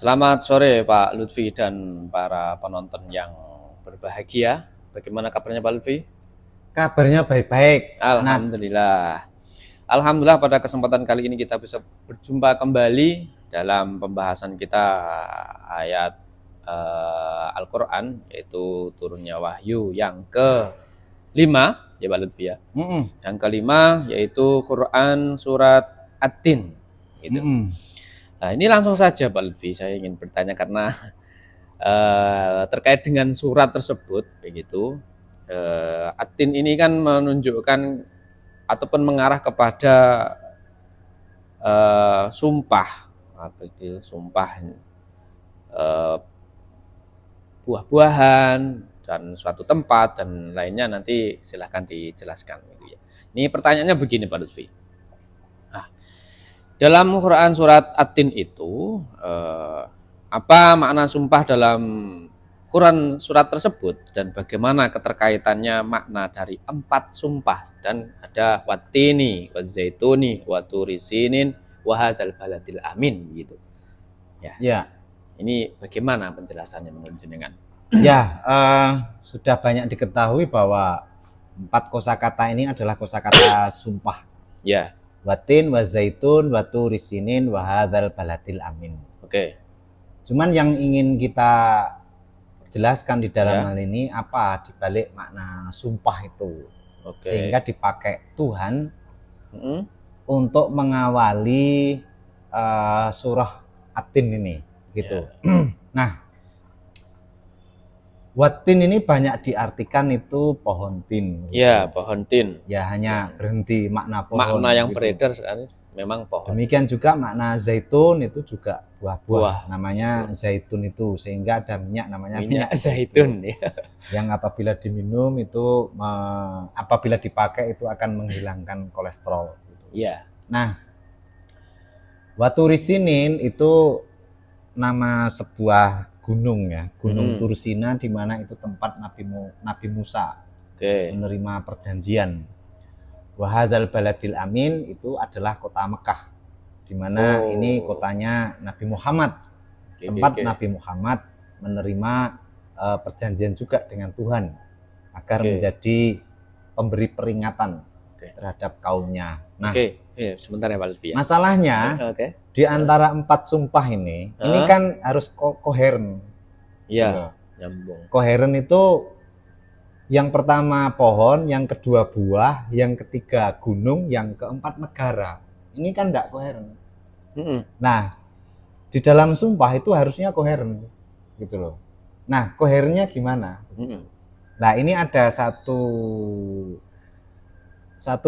Selamat sore Pak Lutfi dan para penonton yang berbahagia. Bagaimana kabarnya Pak Lutfi? Kabarnya baik-baik, Anas. Alhamdulillah. Alhamdulillah pada kesempatan kali ini kita bisa berjumpa kembali dalam pembahasan kita ayat Al-Quran, yaitu turunnya wahyu yang kelima, ya Pak Lutfi ya. Yang kelima yaitu Quran surat At-Tin. Gitu. Nah, ini langsung saja Pak Lutfi, saya ingin bertanya karena terkait dengan surat tersebut, begitu. At-Tin ini kan menunjukkan ataupun mengarah kepada sumpah, apa itu sumpah buah-buahan dan suatu tempat dan lainnya, nanti silahkan dijelaskan. Gitu ya. Ini pertanyaannya begini Pak Lutfi. Nah, dalam Quran surat At-Tin itu apa makna sumpah dalam Quran surat tersebut dan bagaimana keterkaitannya makna dari 4 sumpah, dan ada watini, wazaituni, waturisinin, wahadzal baladil amin gitu. Ya. Ini bagaimana penjelasannya menurut jenengan? Ya, sudah banyak diketahui bahwa 4 kosakata ini adalah kosakata sumpah. Ya. Watin, wazaitun, waturisinin, wahadzal baladil amin. Oke. Cuman yang ingin kita jelaskan di dalam hal ini apa dibalik makna sumpah itu. Sehingga dipakai Tuhan untuk mengawali surah At-Tin ini gitu. Nah, Watin ini banyak diartikan itu pohon tin. Gitu. Ya, pohon tin. Ya, hanya berhenti makna pohon. Makna yang gitu beredar sekarang memang pohon. Demikian juga makna zaitun itu juga buah-buah. Namanya gitu. Zaitun itu, sehingga ada minyak namanya minyak zaitun. Yang apabila diminum itu, apabila dipakai itu akan menghilangkan kolesterol. Iya. Nah, Waturisinin itu nama sebuah gunung ya, Gunung Tursina, di mana itu tempat Nabi Musa menerima perjanjian. Wahadzal baladil amin itu adalah kota Mekah, di mana ini kotanya Nabi Muhammad, tempat Nabi Muhammad menerima perjanjian juga dengan Tuhan agar menjadi pemberi peringatan terhadap kaumnya. Nah, sebentar ya Pak Lutfi ya. Masalahnya di antara 4 sumpah ini kan harus koheren. Iya, nyambung. Koheren itu yang pertama pohon, yang kedua buah, yang ketiga gunung, yang keempat negara. Ini kan enggak koheren. Nah, di dalam sumpah itu harusnya koheren gitu loh. Nah, koherennya gimana? Nah, ini ada satu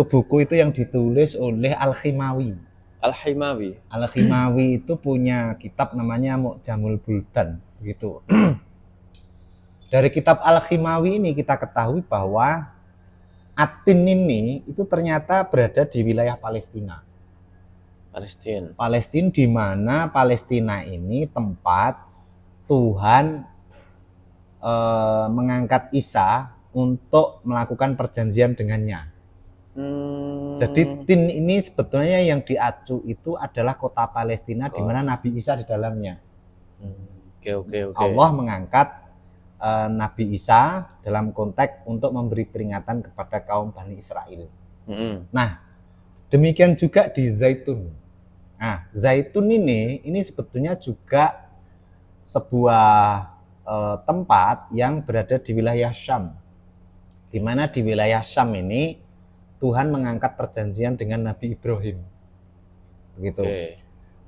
buku itu yang ditulis oleh Al-Khimawi. Al-Khimawi itu punya kitab namanya Mu'jamul Buldan gitu. Dari kitab Al-Khimawi ini kita ketahui bahwa At-Tin ini itu ternyata berada di wilayah Palestina. Palestina, di mana Palestina ini tempat Tuhan mengangkat Isa untuk melakukan perjanjian dengannya. Jadi Tin ini sebetulnya yang diacu itu adalah kota Palestina, di mana Nabi Isa di dalamnya. Allah mengangkat Nabi Isa dalam konteks untuk memberi peringatan kepada kaum Bani Israel. Nah, demikian juga di Zaitun. Nah, Zaitun ini sebetulnya juga sebuah tempat yang berada di wilayah Syam, di mana di wilayah Syam ini Tuhan mengangkat perjanjian dengan Nabi Ibrahim. Begitu.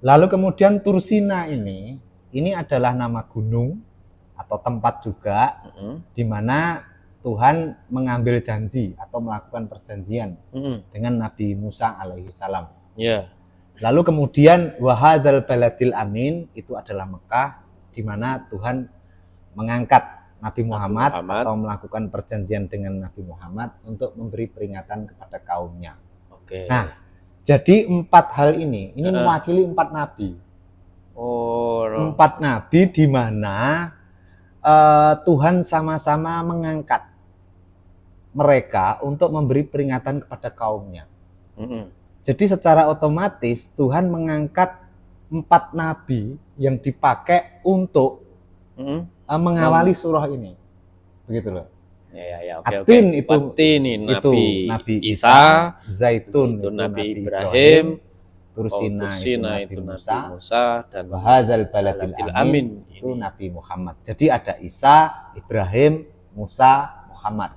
Lalu kemudian Tursina ini adalah nama gunung atau tempat juga di mana Tuhan mengambil janji atau melakukan perjanjian dengan Nabi Musa alaihi salam. Lalu kemudian wahadzal baladil amin itu adalah Mekah, di mana Tuhan mengangkat Nabi Muhammad atau melakukan perjanjian dengan Nabi Muhammad untuk memberi peringatan kepada kaumnya. Nah, jadi 4 hal ini mewakili 4 nabi. 4 nabi di mana Tuhan sama-sama mengangkat mereka untuk memberi peringatan kepada kaumnya. Jadi secara otomatis Tuhan mengangkat 4 nabi yang dipakai untuk mengawali surah ini. Begitu loh. Ya, Atin itu Nabi Isa, Zaitun itu Nabi Ibrahim, Tursina itu Nabi Musa, dan Wahadzal baladil amin itu Nabi Muhammad. Jadi ada Isa, Ibrahim, Musa, Muhammad.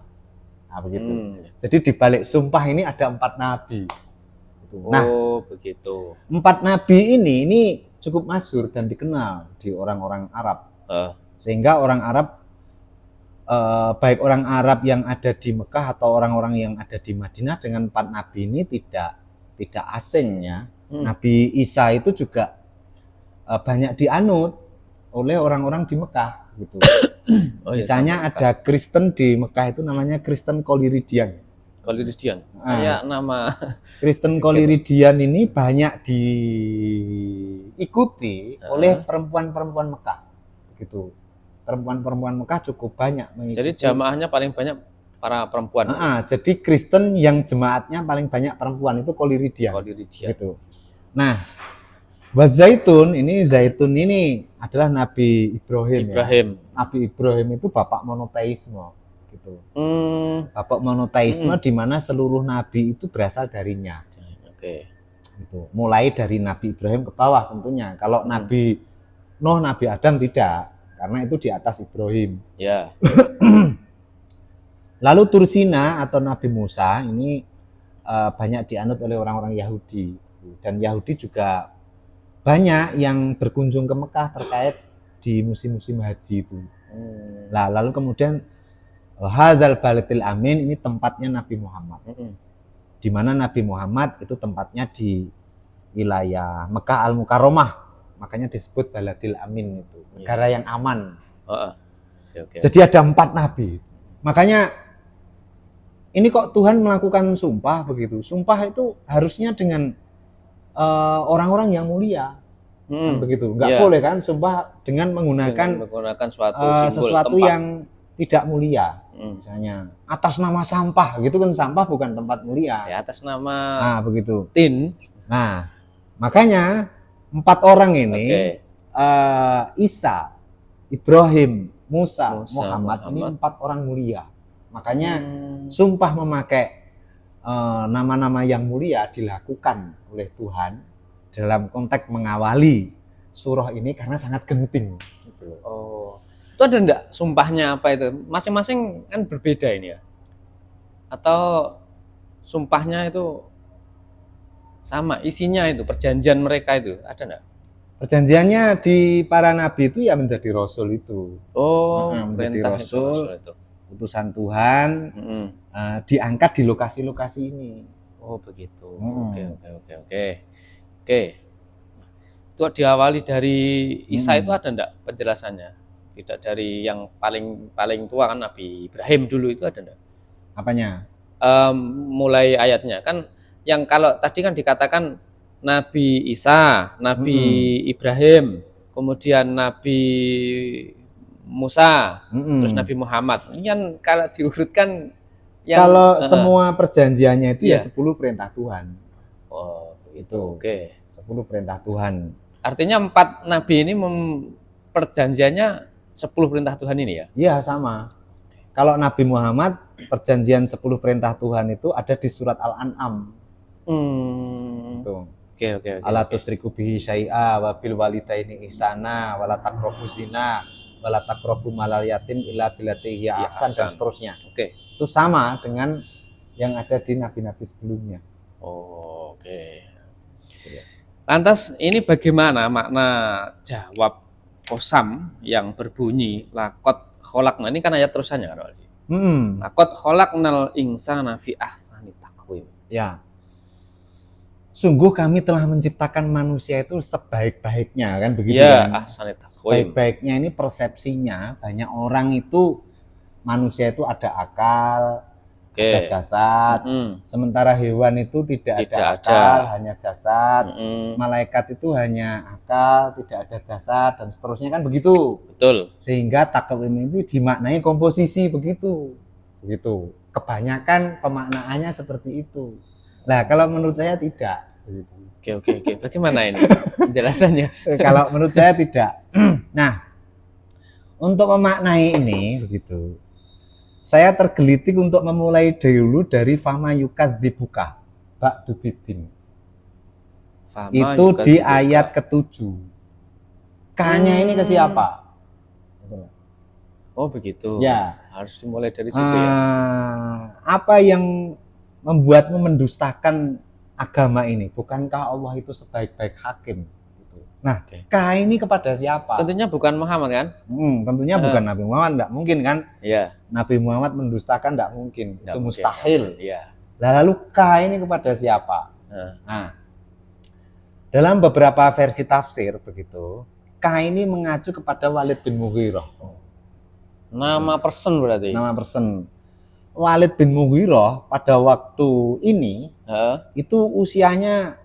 Nah, begitu. Jadi di balik sumpah ini ada 4 nabi. Nah, begitu. 4 nabi ini cukup masyhur dan dikenal di orang-orang Arab. Sehingga orang Arab baik orang Arab yang ada di Mekah atau orang-orang yang ada di Madinah dengan 4 nabi ini tidak asing ya. Nabi Isa itu juga banyak dianut oleh orang-orang di Mekah gitu. Misalnya ada Kristen di Mekah itu namanya Kristen Koliridian. Kayak nama Kristen Koliridian ini banyak diikuti oleh perempuan-perempuan Mekah begitu. Perempuan-perempuan Mekah cukup banyak mengikuti. Jadi jamaahnya paling banyak para perempuan. Jadi Kristen yang jemaatnya paling banyak perempuan itu Koliridian. Gitu. Nah, Zaitun ini adalah Nabi Ibrahim. Ya. Nabi Ibrahim itu bapak monoteisme gitu. Bapak monoteisme di mana seluruh nabi itu berasal darinya. Gitu. Mulai dari Nabi Ibrahim ke bawah tentunya. Kalau Nabi Nuh, Nabi Adam tidak. Karena itu di atas Ibrahim. Ya. Lalu Tursina atau Nabi Musa ini banyak dianut oleh orang-orang Yahudi. Dan Yahudi juga banyak yang berkunjung ke Mekah terkait di musim-musim haji itu. Nah, lalu kemudian Hadzal baladil amin ini tempatnya Nabi Muhammad. Di mana Nabi Muhammad itu tempatnya di wilayah Mekah Al-Mukarramah. Makanya disebut baladil amin itu, negara yang aman. Jadi ada 4 nabi. Makanya ini kok Tuhan melakukan sumpah begitu. Sumpah itu harusnya dengan orang-orang yang mulia. Kan begitu. Enggak boleh kan sumpah dengan menggunakan sesuatu yang tidak mulia. Misalnya atas nama sampah gitu kan, sampah bukan tempat mulia. Ya, atas nama begitu. tin. Nah, makanya 4 orang ini Isa, Ibrahim, Musa, Muhammad ini 4 orang mulia. Makanya sumpah memakai nama-nama yang mulia dilakukan oleh Tuhan dalam konteks mengawali surah ini karena sangat genting. Gitu. Itu ada enggak sumpahnya apa itu? Masing-masing kan berbeda ini ya? Atau sumpahnya itu sama, isinya itu, perjanjian mereka itu, ada enggak? Perjanjiannya di para nabi itu ya menjadi rasul itu. Menjadi rasul itu. Utusan Tuhan diangkat di lokasi-lokasi ini. Begitu. Oke. Itu diawali dari Isa itu ada enggak penjelasannya? Tidak dari yang paling tua kan Nabi Ibrahim dulu itu ada enggak? Apanya? Mulai ayatnya kan. Yang kalau tadi kan dikatakan Nabi Isa, Nabi Ibrahim, kemudian Nabi Musa, terus Nabi Muhammad. Ini kan kalau diurutkan kalau semua perjanjiannya itu ya 10 perintah Tuhan. Itu. 10 perintah Tuhan. Artinya 4 nabi ini perjanjiannya 10 perintah Tuhan ini ya? Iya, sama. Kalau Nabi Muhammad perjanjian 10 perintah Tuhan itu ada di surat Al-An'am. Oke. Ala tusriku bihi syai'a wa bil walidaini ihsana wa la taqrabu zina wa la taqrabu malal yatim illa billati hiya ahsan dan seterusnya. Itu sama dengan yang ada di nabi-nabi sebelumnya. Lantas ini bagaimana makna jawab qasam yang berbunyi laqad khalaqna, ini kan ayat terusannya kan? Laqad khalaqnal insana fi ahsani taqwim. Ya. Sungguh kami telah menciptakan manusia itu sebaik-baiknya kan begitu kan? Sebaik-baiknya ini persepsinya banyak orang itu manusia itu ada akal, ada jasad. Sementara hewan itu tidak ada akal, hanya jasad. Malaikat itu hanya akal, tidak ada jasad dan seterusnya kan begitu. Betul. Sehingga takwim itu dimaknai komposisi begitu. Kebanyakan pemaknaannya seperti itu. Nah, kalau menurut saya tidak. Oke. Bagaimana ini penjelasannya? Kalau menurut saya tidak. Nah, untuk memaknai ini begitu. Saya tergelitik untuk memulai dulu dari fama yukadzibuka ba'du biddin. Fama Itu di ayat ke-7. K-nya ini ke siapa? Oh begitu. Ya. Harus dimulai dari situ ya. Apa yang membuatmu mendustakan agama ini? Bukankah Allah itu sebaik-baik hakim? Nah, K ini kepada siapa? Tentunya bukan Muhammad kan? Tentunya bukan Nabi Muhammad, enggak mungkin kan? Iya. Nabi Muhammad mendustakan enggak mungkin, itu mustahil. Iya. Lalu K ini kepada siapa? Nah, dalam beberapa versi tafsir begitu, K ini mengacu kepada Walid bin Mughirah. Nama person berarti? Nama person. Walid bin Mughirah pada waktu ini itu usianya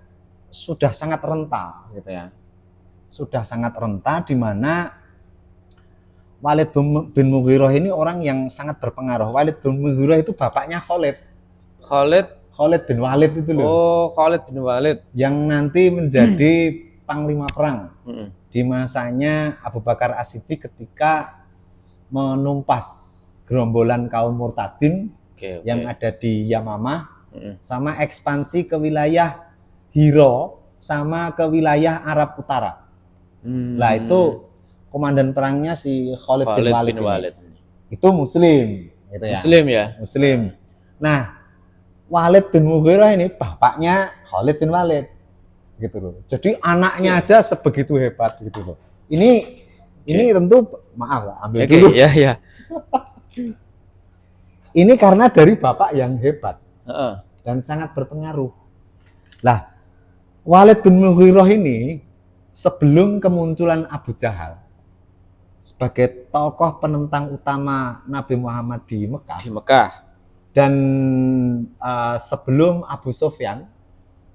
sudah sangat renta gitu ya. Sudah sangat renta, di mana Walid bin Mughirah ini orang yang sangat berpengaruh. Walid bin Mughirah itu bapaknya Khalid bin Walid itu loh. Oh, Khalid bin Walid yang nanti menjadi panglima perang di masanya Abu Bakar As-Siddiq ketika menumpas gerombolan kaum murtadin yang ada di Yamamah, sama ekspansi ke wilayah Hiro sama ke wilayah Arab Utara. Lah itu komandan perangnya si Khalid bin Walid. Itu muslim gitu ya. Muslim. Nah, Walid bin Mughirah ini bapaknya Khalid bin Walid gitu loh. Jadi anaknya aja sebegitu hebat gitu loh. Ini tentu maaf lah, ambil dulu. Iya. Ini karena dari bapak yang hebat dan sangat berpengaruh. Lah, Walid bin Mughirah ini sebelum kemunculan Abu Jahal sebagai tokoh penentang utama Nabi Muhammad di Mekah. Dan sebelum Abu Sufyan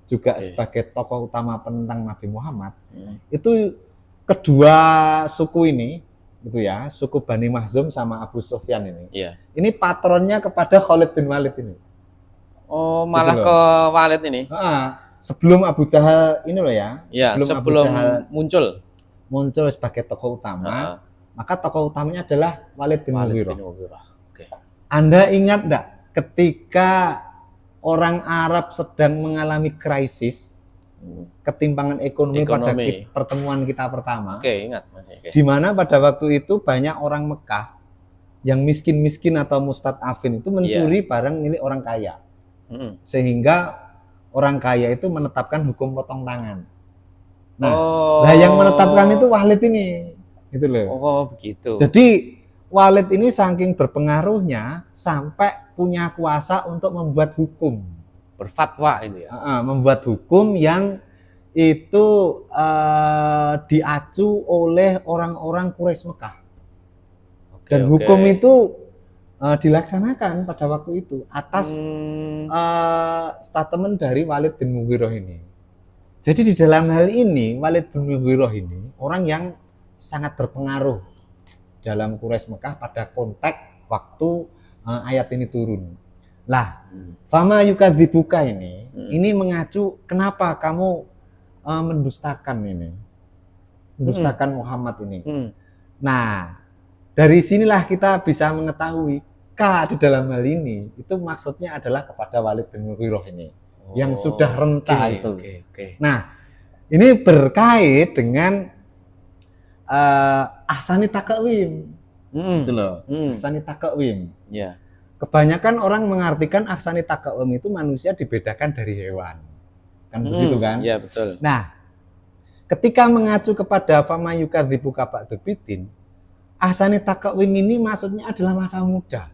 juga sebagai tokoh utama penentang Nabi Muhammad, itu kedua suku ini, gitu ya, suku Bani Makhzum sama Abu Sufyan ini. Ini patronnya kepada Khalid bin Walid ini. Oh, malah gitu ke Walid ini. Sebelum Abu Jahal ini loh ya. Sebelum Abu Jahal muncul sebagai tokoh utama, maka tokoh utamanya adalah Walid bin Mughirah. Anda ingat enggak ketika orang Arab sedang mengalami krisis, ketimpangan ekonomi pada pertemuan kita pertama? Ingat masih. Di mana pada waktu itu banyak orang Mekah yang miskin-miskin atau mustad'afin itu mencuri barang milik orang kaya. Sehingga orang kaya itu menetapkan hukum potong tangan. Nah, yang menetapkan itu Walid ini. Gitu loh. Oh, begitu. Jadi Walid ini saking berpengaruhnya sampai punya kuasa untuk membuat hukum, berfatwa itu ya. Membuat hukum yang itu diacu oleh orang-orang Quraisy Mekah. Dan hukum itu dilaksanakan pada waktu itu atas statement dari Walid bin Mughirah ini. Jadi di dalam hal ini Walid bin Mughirah ini orang yang sangat berpengaruh dalam Quraisy Mekah pada konteks waktu ayat ini turun. Lah, fama yukadzibuka ini mengacu kenapa kamu mendustakan Muhammad ini. Nah, dari sinilah kita bisa mengetahui K di dalam hal ini itu maksudnya adalah kepada Walid bin Mughirah ini yang sudah renta itu. Nah, ini berkait dengan ahsani taqwim. Gitu loh. Ahsani taqwim. Ya. Kebanyakan orang mengartikan ahsani taqwim itu manusia dibedakan dari hewan. Kan begitu kan? Iya, betul. Nah, ketika mengacu kepada fama yukadzibuka ba'du biddin, ahsani taqwim ini maksudnya adalah masa muda.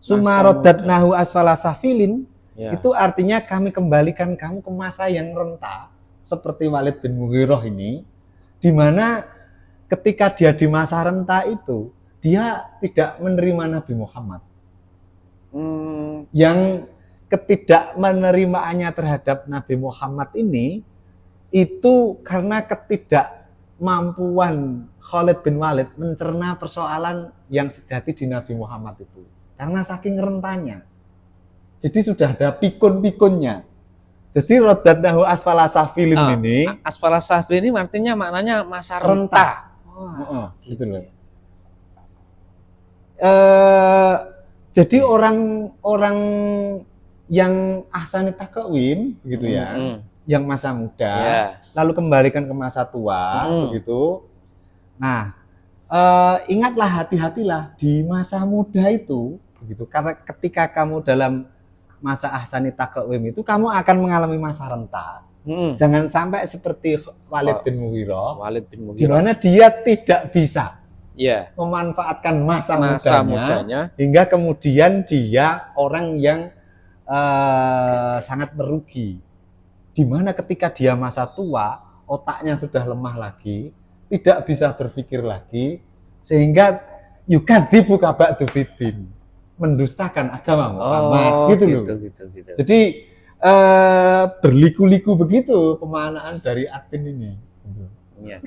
Sumarodatnahu asfala safilin, itu artinya kami kembalikan kamu ke masa yang renta seperti Walid bin Mughirah ini, di mana ketika dia di masa renta itu dia tidak menerima Nabi Muhammad. Yang ketidakmenerimaannya terhadap Nabi Muhammad ini itu karena ketidakmampuan Khalid bin Walid mencerna persoalan yang sejati di Nabi Muhammad itu. Karena saking rentannya. Jadi sudah ada pikun-pikunnya. Jadi rodadnahu asfala safilin ini asfala safilin ini artinya maknanya masa renta. Gitu loh. Jadi orang-orang yang ahsani taqwim begitu ya, yang masa muda, lalu kembalikan ke masa tua begitu. Nah, ingatlah, hati-hatilah di masa muda itu begitu, karena ketika kamu dalam masa ahsani taqwim itu kamu akan mengalami masa renta. Jangan sampai seperti Walid bin Mughirah di mana dia tidak bisa memanfaatkan masa mudanya hingga kemudian dia orang yang sangat merugi, di mana ketika dia masa tua otaknya sudah lemah lagi, tidak bisa berpikir lagi, sehingga yukadzibu ba'du biddin, mendustakan agama Muhammad gitu loh. Gitu. Jadi berliku-liku begitu pemaknaan dari Atin ini. Ini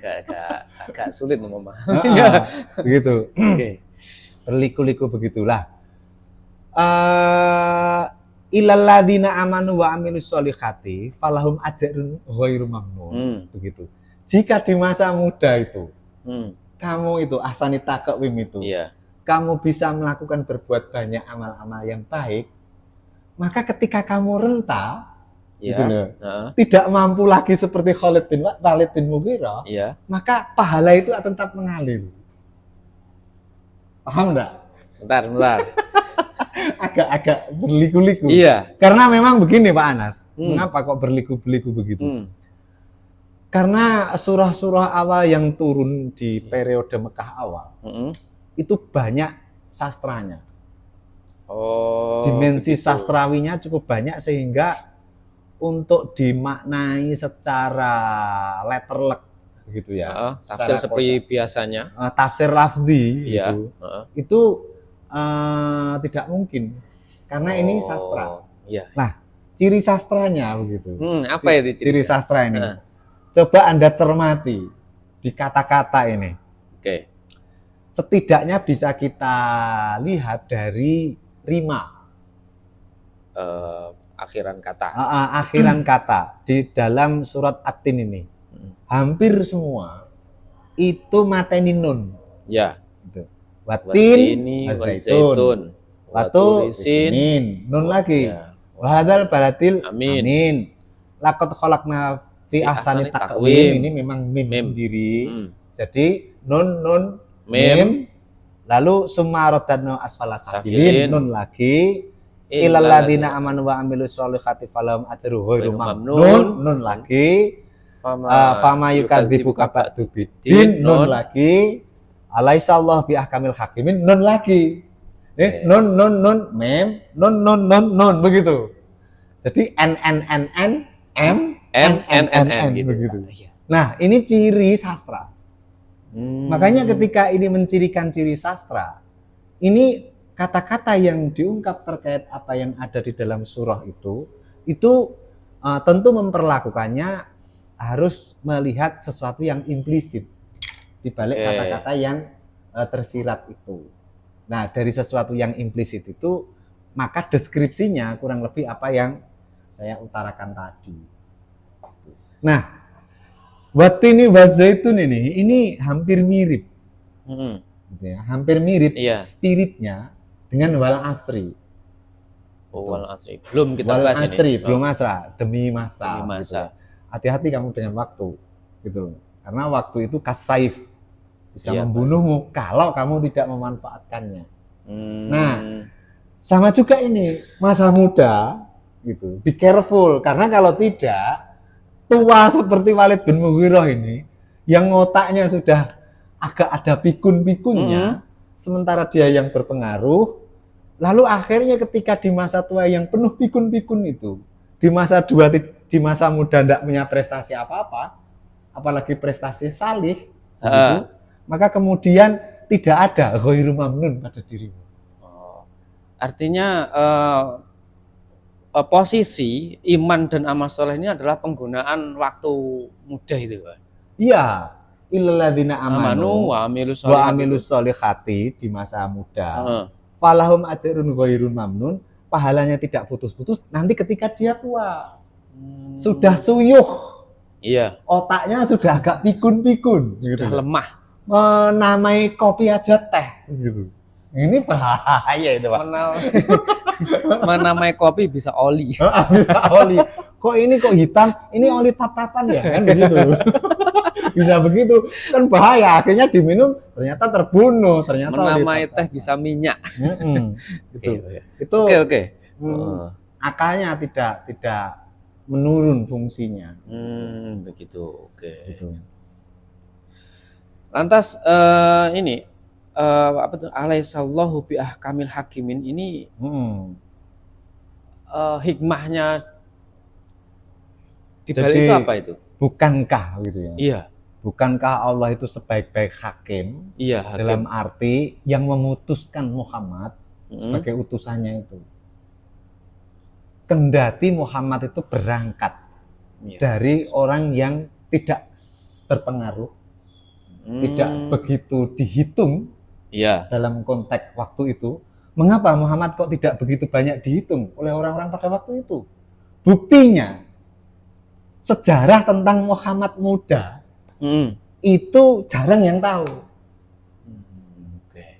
agak sulit memahaminya. Begitu. Berliku-liku begitulah. Ilalladzina amanu wa amilus sholihati falahum ajrun ghairu mamnun. Begitu. Jika di masa muda itu kamu itu ahsani taqwim itu, kamu bisa melakukan berbuat banyak amal-amal yang baik, maka ketika kamu renta gitu loh, tidak mampu lagi seperti Walid bin Mughirah, maka pahala itu tetap mengalir. Paham enggak? Sebentar. Agak berliku-liku. Karena memang begini Pak Anas, mengapa kok berliku-liku begitu? Karena surah-surah awal yang turun di periode Mekah awal, itu banyak sastranya. Dimensi sastrawinya cukup banyak sehingga untuk dimaknai secara letterlek begitu ya. Tafsir seperti biasanya. Tafsir lafzi itu tidak mungkin karena ini sastra. Nah, ciri sastranya begitu. Apa itu ciri sastra ini? Coba Anda cermati di kata-kata ini. Setidaknya bisa kita lihat dari rima. Akhiran kata. Akhiran kata di dalam surat At-Tin ini. Hampir semua itu mateni nun. Gitu. Watin, wazaitun, watu, sinin, nun lagi. Wahadal baratil, amin. Laqad khalaqna fi ahsani taqwim, ini memang mim sendiri. Jadi nun mim, lalu summa radadna asfala safilin, nun lagi. Ilalladzina amanu wa amilus sholihati falahum ajrun ghairu mamnun, nun lagi. Fama yukadzibuka ba'du biddin, nun lagi. Alaihissallahu bi ahkamil hakimin, nun lagi. Nun mem, nun begitu. Jadi n begitu. Nah, ini ciri sastra. Makanya ketika ini mencirikan ciri sastra, ini kata-kata yang diungkap terkait apa yang ada di dalam surah itu tentu memperlakukannya harus melihat sesuatu yang implisit di balik kata-kata yang tersirat itu. Nah, dari sesuatu yang implisit itu, maka deskripsinya kurang lebih apa yang saya utarakan tadi. Nah, watini wazaitun ini hampir mirip. Gitu ya, hampir mirip spiritnya dengan wal asri. Wal asri. Belum kita wal bahas asri, ini. belum asra, demi masa. Gitu. Hati-hati kamu dengan waktu, gitu. Karena waktu itu kasaif, bisa membunuhmu kalau kamu tidak memanfaatkannya. Nah, sama juga ini masa muda, gitu. Be careful, karena kalau tidak, tua seperti Walid bin Mughirah ini, yang otaknya sudah agak ada pikun-pikunnya, sementara dia yang berpengaruh, lalu akhirnya ketika di masa tua yang penuh pikun-pikun itu, di masa muda tidak punya prestasi apa-apa, apalagi prestasi salih, gitu, maka kemudian tidak ada ghairu mamnun pada dirimu. Artinya posisi iman dan amal soleh ini adalah penggunaan waktu muda itu, Pak. Iya, illalladzina amanu wa amilus sholihati di masa muda. Falahum ajrun ghairu mamnun, pahalanya tidak putus-putus nanti ketika dia tua. Sudah suyuh. Iya. Otaknya sudah agak pikun-pikun. Sudah gitu. lemah. Menamai kopi aja teh. Gitu. Ini bahaya itu Pak. Menamai kopi bisa oli. Bisa oli. Kok ini kok hitam? Ini oli tap-tapan ya? Kan begitu. Bisa begitu. Kan bahaya. Akhirnya diminum ternyata terbunuh. Ternyata menamai teh bisa minyak. Gitu. Itu oke. Akalnya tidak menurun fungsinya. Begitu. Oke. Gitu. Lantas ini apa tuh alaihissallahu bi ahkamil hakimin ini hikmahnya di balik itu apa itu? Bukankah gitu ya? Iya. Bukankah Allah itu sebaik-baik hakim? Iya, hakim. Dalam arti yang memutuskan Muhammad sebagai utusannya itu. Kendati Muhammad itu berangkat dari orang yang tidak berpengaruh, tidak begitu dihitung dalam konteks waktu itu. Mengapa Muhammad kok tidak begitu banyak dihitung oleh orang-orang pada waktu itu? Buktinya, sejarah tentang Muhammad muda itu jarang yang tahu.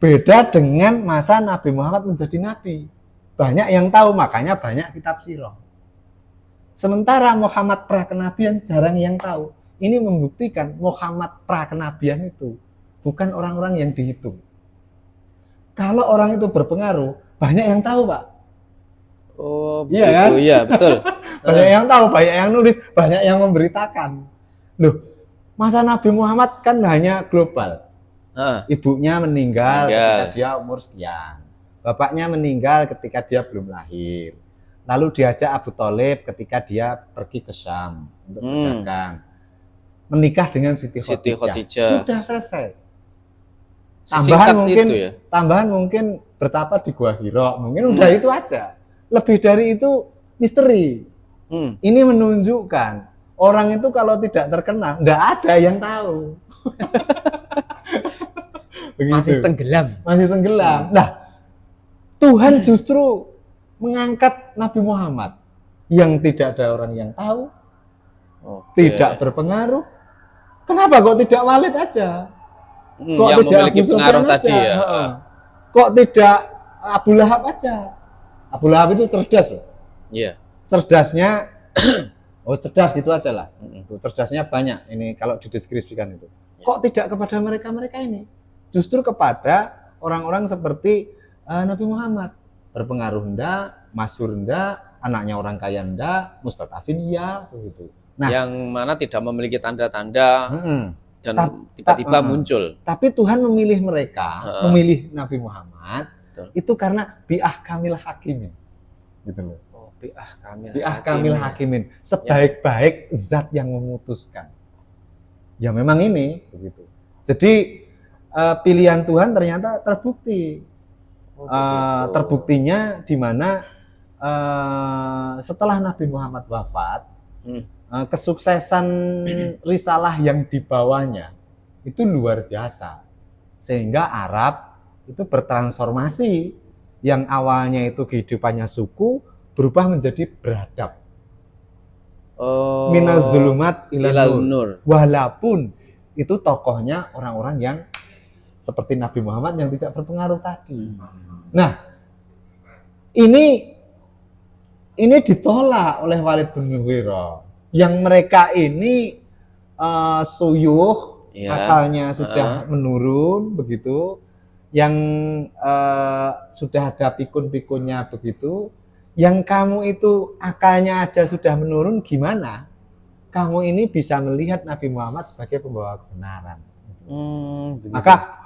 Beda dengan masa Nabi Muhammad menjadi Nabi. Banyak yang tahu, makanya banyak kitab sirah. Sementara Muhammad pra-kenabian jarang yang tahu. Ini membuktikan Muhammad pra-kenabian itu bukan orang-orang yang dihitung. Kalau orang itu berpengaruh, banyak yang tahu, Pak. Oh, iya kan? Iya, betul. Banyak yang tahu, banyak yang nulis, banyak yang memberitakan. Loh, masa Nabi Muhammad kan hanya global. Ibunya meninggal ketika dia umur sekian. Bapaknya meninggal ketika dia belum lahir. Lalu diajak Abu Thalib ketika dia pergi ke Syam untuk berdagang. Menikah dengan Siti Khadijah. Sudah selesai. Tambahan mungkin bertapa di Gua Hira. Mungkin udah itu aja. Lebih dari itu misteri. Ini menunjukkan orang itu kalau tidak terkenal, enggak ada yang tahu. Masih tenggelam. Nah, Tuhan justru mengangkat Nabi Muhammad yang tidak ada orang yang tahu, tidak berpengaruh. Kenapa kok tidak Walid aja? Kok yang tidak memiliki pengaruh tadi ya? Kok tidak Abu Lahab aja? Abu Lahab itu cerdas loh. Iya. Cerdasnya, cerdas gitu aja lah. Cerdasnya banyak. Ini kalau dideskripsikan itu. Kok tidak kepada mereka ini? Justru kepada orang-orang seperti Nabi Muhammad. Berpengaruh enggak, masyhur enggak, anaknya orang kaya enggak, mustadafin iya, begitu. Nah, yang mana tidak memiliki tanda-tanda dan tiba-tiba muncul. Tapi Tuhan memilih mereka, memilih Nabi Muhammad, itu karena bi'ahkamil hakimin. Gitu loh. Bi'ahkamil hakimin. Sebaik-baik zat yang memutuskan. Ya memang ini, begitu. Jadi pilihan Tuhan ternyata terbukti. Terbuktinya di mana setelah Nabi Muhammad wafat, kesuksesan risalah yang dibawanya itu luar biasa, sehingga Arab itu bertransformasi, yang awalnya itu kehidupannya suku berubah menjadi beradab. Minaz zulumat ilal nur. Walaupun itu tokohnya orang-orang yang seperti Nabi Muhammad yang tidak berpengaruh tadi. Nah, ini ditolak oleh Walid bin Mughirah. Yang mereka ini suyuh, akalnya sudah menurun begitu. Yang sudah ada pikun-pikunnya begitu. Yang kamu itu akalnya aja sudah menurun, gimana? Kamu ini bisa melihat Nabi Muhammad sebagai pembawa kebenaran. Maka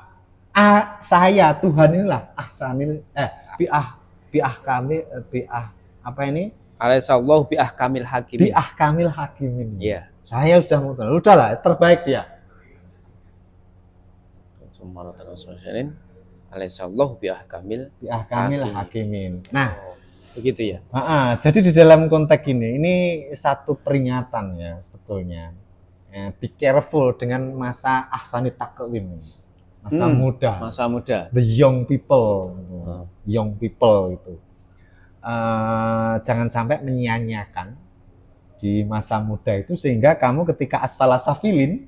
saya Tuhan inilah apa ini? Alaihissallahu bi'ahkamil hakimin. Bi'ahkamil hakimin. Iya. Saya sudah mutlak. Udahlah, terbaik dia. Alaihissallahu bi'ahkamil hakimin. Nah, begitu ya. Jadi di dalam konteks ini satu peringatan ya sebetulnya. Be careful dengan masa ahsani taqwim. Masa muda. Masa muda. The young people. Young people itu. jangan sampai menyia-nyiakan di masa muda itu, sehingga kamu ketika asfala safilin,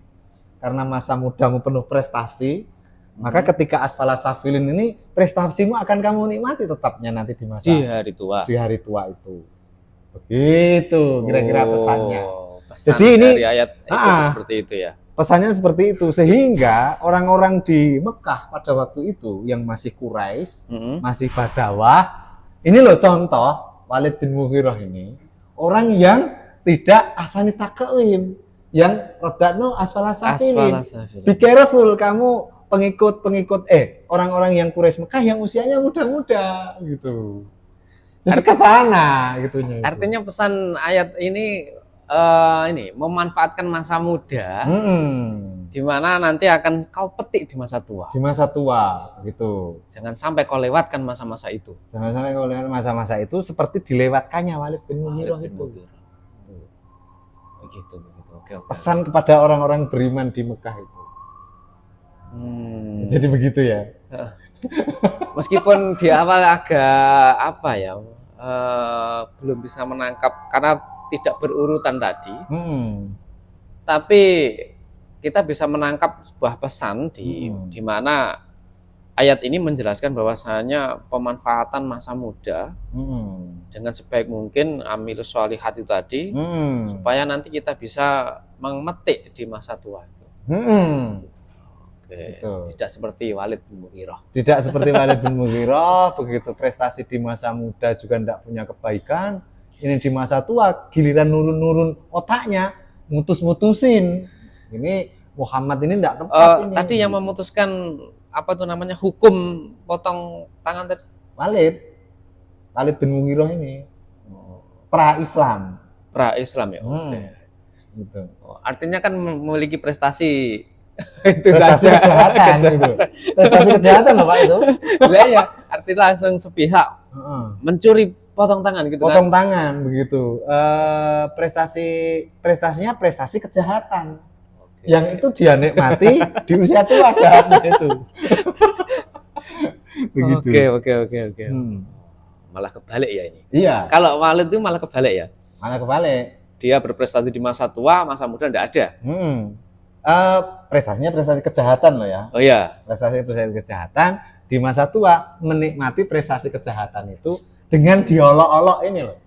karena masa mudamu penuh prestasi, maka ketika asfala safilin ini prestasimu akan kamu nikmati tetapnya nanti di masa Di hari tua. di hari tua itu. Begitu kira-kira pesannya. Pesan Jadi ini dari ayat itu seperti itu ya. Pesannya seperti itu, sehingga orang-orang di Mekah pada waktu itu yang masih Quraisy, masih Badawah, ini loh contoh Walid bin Mughirah ini orang yang tidak asani takwim, yang rodakno asfala safilin. Be careful kamu pengikut orang-orang yang Quraisy Mekah yang usianya muda-muda gitu. Jadi ke sana gitunya. Artinya pesan ayat ini memanfaatkan masa muda, di mana nanti akan kau petik di masa tua. Di masa tua, gitu. Jangan sampai kau lewatkan masa-masa itu. Jangan sampai kau lewatkan masa-masa itu seperti dilewatkannya Walid bin Mughirah itu. Begitu. Oke. Pesan kepada orang-orang beriman di Mekah itu. Jadi begitu ya. Meskipun di awal agak belum bisa menangkap karena tidak berurutan tadi, tapi kita bisa menangkap sebuah pesan di mana ayat ini menjelaskan bahwasanya pemanfaatan masa muda dengan sebaik mungkin amilus sholihat itu tadi, supaya nanti kita bisa memetik di masa tua itu. Oke. Tidak seperti Walid bin Mughirah. Tidak seperti Walid bin Mughirah, begitu prestasi di masa muda juga tidak punya kebaikan. Ini di masa tua giliran nurun-nurun otaknya, mutus-mutusin. Ini Muhammad ini tidak tepat ini. Tadi yang memutuskan hukum potong tangan tadi? Walid bin Mughirah ini pra-Islam ya. Oke. Gitu. Artinya kan memiliki prestasi prestasi kejahatan gitu. Prestasi kejahatan loh Pak itu. Ya, artinya langsung sepihak mencuri potong tangan gitu potong tangan begitu. Prestasinya prestasi kejahatan. Yang itu dia nikmati di usia tua jahatnya itu. Begitu. Oke. Malah kebalik ya ini. Iya. Kalau Walid itu malah kebalik ya. Malah kebalik. Dia berprestasi di masa tua, masa muda enggak ada. Prestasinya prestasi kejahatan loh ya. Oh iya. Prestasi kejahatan di masa tua, menikmati prestasi kejahatan itu dengan diolok-olok ini loh.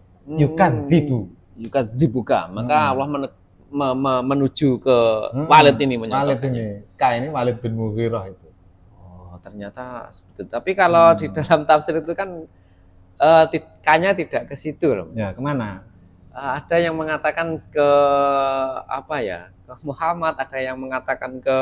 Yukadzibuka. Maka Allah menuju ke Walid ini Walid ini. Ini Walid bin Mughirah itu. Oh, ternyata seperti itu. Tapi kalau di dalam tafsir itu kan kayaknya tidak ke situ loh. Ya, kemana? Ada yang mengatakan ke ke Muhammad, ada yang mengatakan ke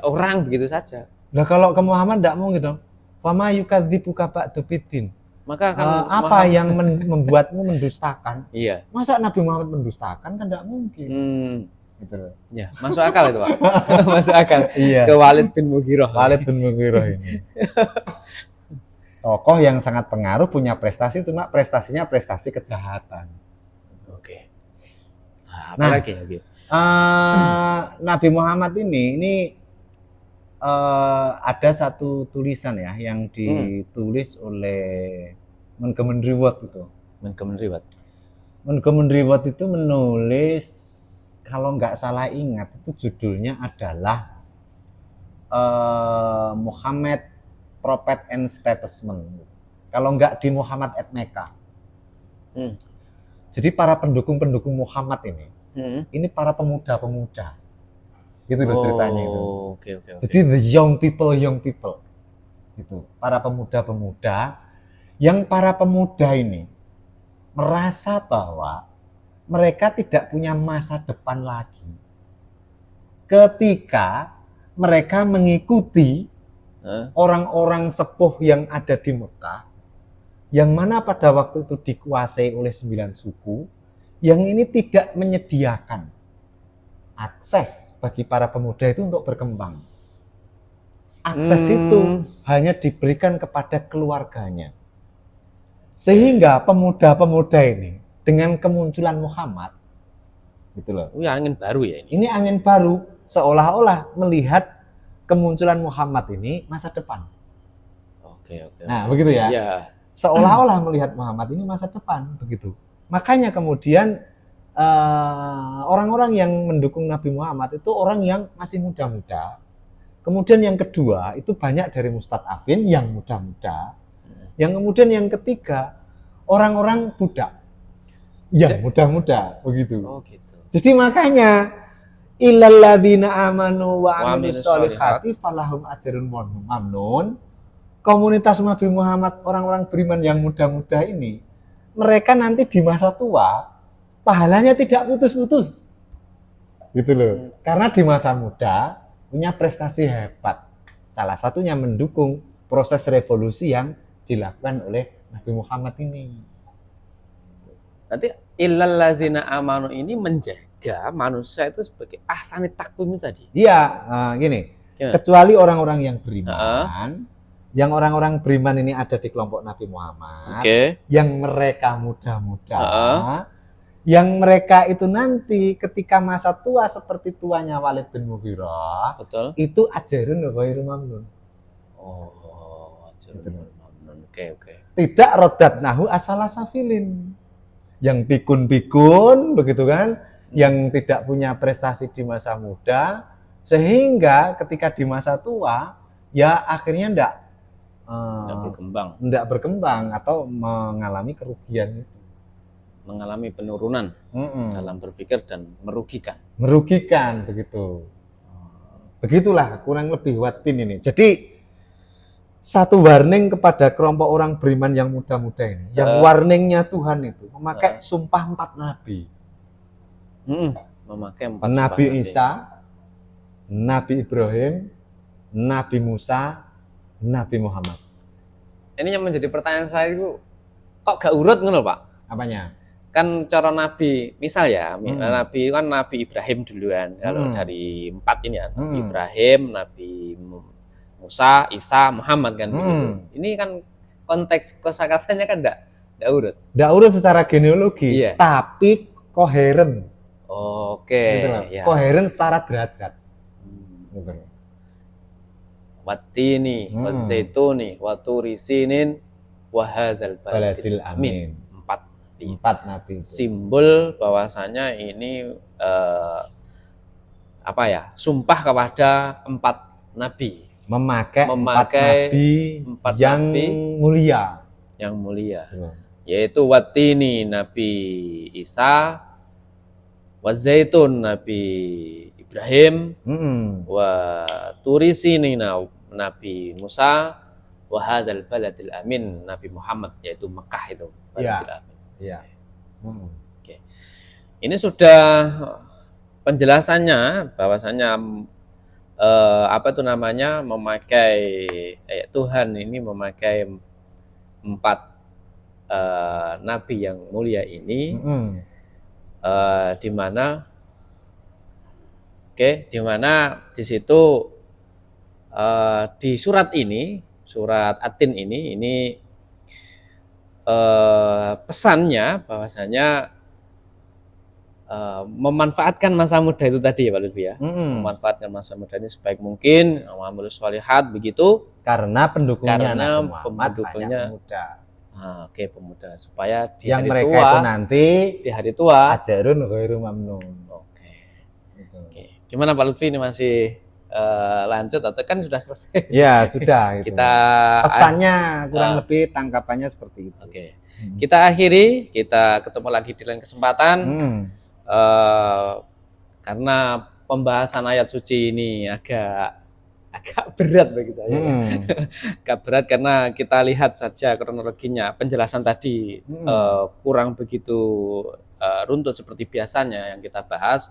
orang begitu saja. Nah kalau ke Muhammad tidak mungkin dong. Fama yukadzibuka ba'du biddin. Maka kan apa Muhammad yang membuatmu mendustakan? Iya. Masa Nabi Muhammad mendustakan kan tidak mungkin. Gitu. Ya, masuk akal itu Pak. Masuk akal. Iya. Ke Walid bin Mughirah. Walid bin Mughirah ini. Tokoh yang sangat pengaruh, punya prestasi, cuma prestasinya prestasi kejahatan. Oke. Apalagi? Nabi Muhammad ini ada satu tulisan ya yang ditulis oleh Montgomery-Watt itu. Montgomery-Watt itu menulis, kalau nggak salah ingat itu judulnya adalah Muhammad Prophet and Statesman. Kalau nggak di Muhammad at Mecca. Jadi para pendukung Muhammad ini para pemuda-pemuda. Gitu loh ceritanya itu. Oke. Jadi the young people gitu. Para pemuda-pemuda yang para pemuda ini merasa bahwa mereka tidak punya masa depan lagi ketika mereka mengikuti orang-orang sepuh yang ada di Mekah, yang mana pada waktu itu dikuasai oleh 9 suku, yang ini tidak menyediakan akses bagi para pemuda itu untuk berkembang. Akses itu hanya diberikan kepada keluarganya. Sehingga pemuda-pemuda ini dengan kemunculan Muhammad, gitu loh. Angin baru ya ini. Ini angin baru, seolah-olah melihat kemunculan Muhammad ini masa depan. Oke. Nah, begitu ya. Iya. seolah-olah melihat Muhammad ini masa depan begitu. Makanya kemudian orang-orang yang mendukung Nabi Muhammad itu orang yang masih muda-muda. Kemudian yang kedua itu banyak dari mustadafin yang muda-muda. Yang kemudian yang ketiga orang-orang budak yang muda-muda begitu. Oh gitu. Jadi makanya illalladzina amanu wa Wa amilus amilus solihati falahum ajrun mamnun. Komunitas Nabi Muhammad, orang-orang beriman yang muda-muda ini, mereka nanti di masa tua pahalanya tidak putus-putus. Gitu loh. Karena di masa muda punya prestasi hebat. Salah satunya mendukung proses revolusi yang dilakukan oleh Nabi Muhammad ini. Berarti illallazina amanu ini menjaga manusia itu sebagai ahsani takwim tadi. Iya, gini. Gimana? Kecuali orang-orang yang beriman, yang orang-orang beriman ini ada di kelompok Nabi Muhammad, yang mereka muda-muda, yang mereka itu nanti ketika masa tua seperti tuanya Walid bin Mughirah, betul, itu ajarun ghairu mamnun. Oh, ajarun ghairu mamnun. Oke. Tidak rodat nahu asala safilin. Yang pikun-pikun begitu kan, yang tidak punya prestasi di masa muda, sehingga ketika di masa tua ya akhirnya enggak berkembang atau mengalami kerugian itu, mengalami penurunan dalam berpikir dan merugikan begitu. Begitulah kurang lebih watin ini. Jadi satu warning kepada kelompok orang beriman yang muda-muda ini, yang warningnya Tuhan itu memakai sumpah 4 nabi. Memakai 4 Nabi Isa, Nabi Ibrahim, Nabi Musa, Nabi Muhammad. Ini yang menjadi pertanyaan saya itu, kok gak urut ngono, Pak? Apanya? Kan cara Nabi, misal ya, Nabi kan Nabi Ibrahim duluan. Kalau dari 4 ini ya, Nabi Ibrahim, Nabi Musa, Isa, Muhammad kan begitu. Ini kan konteks kosakatanya kan enggak urut. Enggak urut secara genealogi, tapi koheren. Oke, gitu ya. Koheren secara derajat. Gitu. Wattini, wazaituni, waturi sinin, wahadzal baladil amin. 4 nabi. Simbol bahwasanya ini sumpah kepada 4 nabi. Memakai 4 nabi yang mulia. Yang mulia. Yaitu Wattini Nabi Isa, Wazaitun Nabi Ibrahim, wa Turisini Nabi Musa, wa hadzal baladil amin Nabi Muhammad, yaitu Mekah itu. Iya. Oke. Ini sudah penjelasannya bahwasanya memakai Tuhan ini memakai 4 nabi yang mulia ini, di mana di situ di surat ini, surat At-Tin ini pesannya bahwasanya memanfaatkan masa muda itu tadi ya Pak Lutfi ya. Memanfaatkan masa muda ini sebaik mungkin, amalus sholihat begitu. Karena pendukungnya pemuda. Pemuda supaya di yang hari mereka tua, itu nanti di hari tua ajarun ghairu mamnun. Gimana Pak Lutfi, ini masih lanjut atau kan sudah selesai? Ya sudah. Kita pesannya kurang lebih tangkapannya seperti itu. Kita akhiri, kita ketemu lagi di lain kesempatan. Karena pembahasan ayat suci ini agak berat bagi saya. Agak berat karena kita lihat saja kronologinya, penjelasan tadi kurang begitu runtut seperti biasanya yang kita bahas.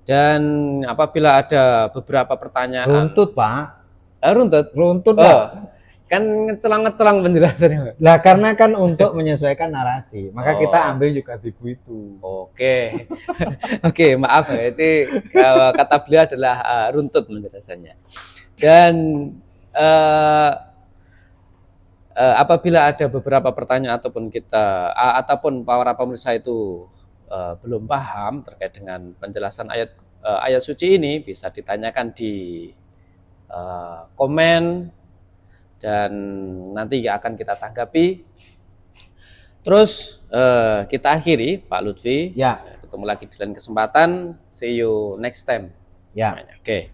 Dan apabila ada beberapa pertanyaan runtut Pak, runtut kan ngecelang penjelasannya. Lah karena kan untuk menyesuaikan narasi, maka kita ambil juga buku itu. Oke, maaf ya, itu kata beliau adalah runtut penjelasannya. Dan apabila ada beberapa pertanyaan ataupun para pemirsa itu belum paham terkait dengan penjelasan ayat suci ini, bisa ditanyakan di komen dan nanti akan kita tanggapi. Terus kita akhiri Pak Lutfi. Ya. Ketemu lagi di lain kesempatan. See you next time. Ya. Oke.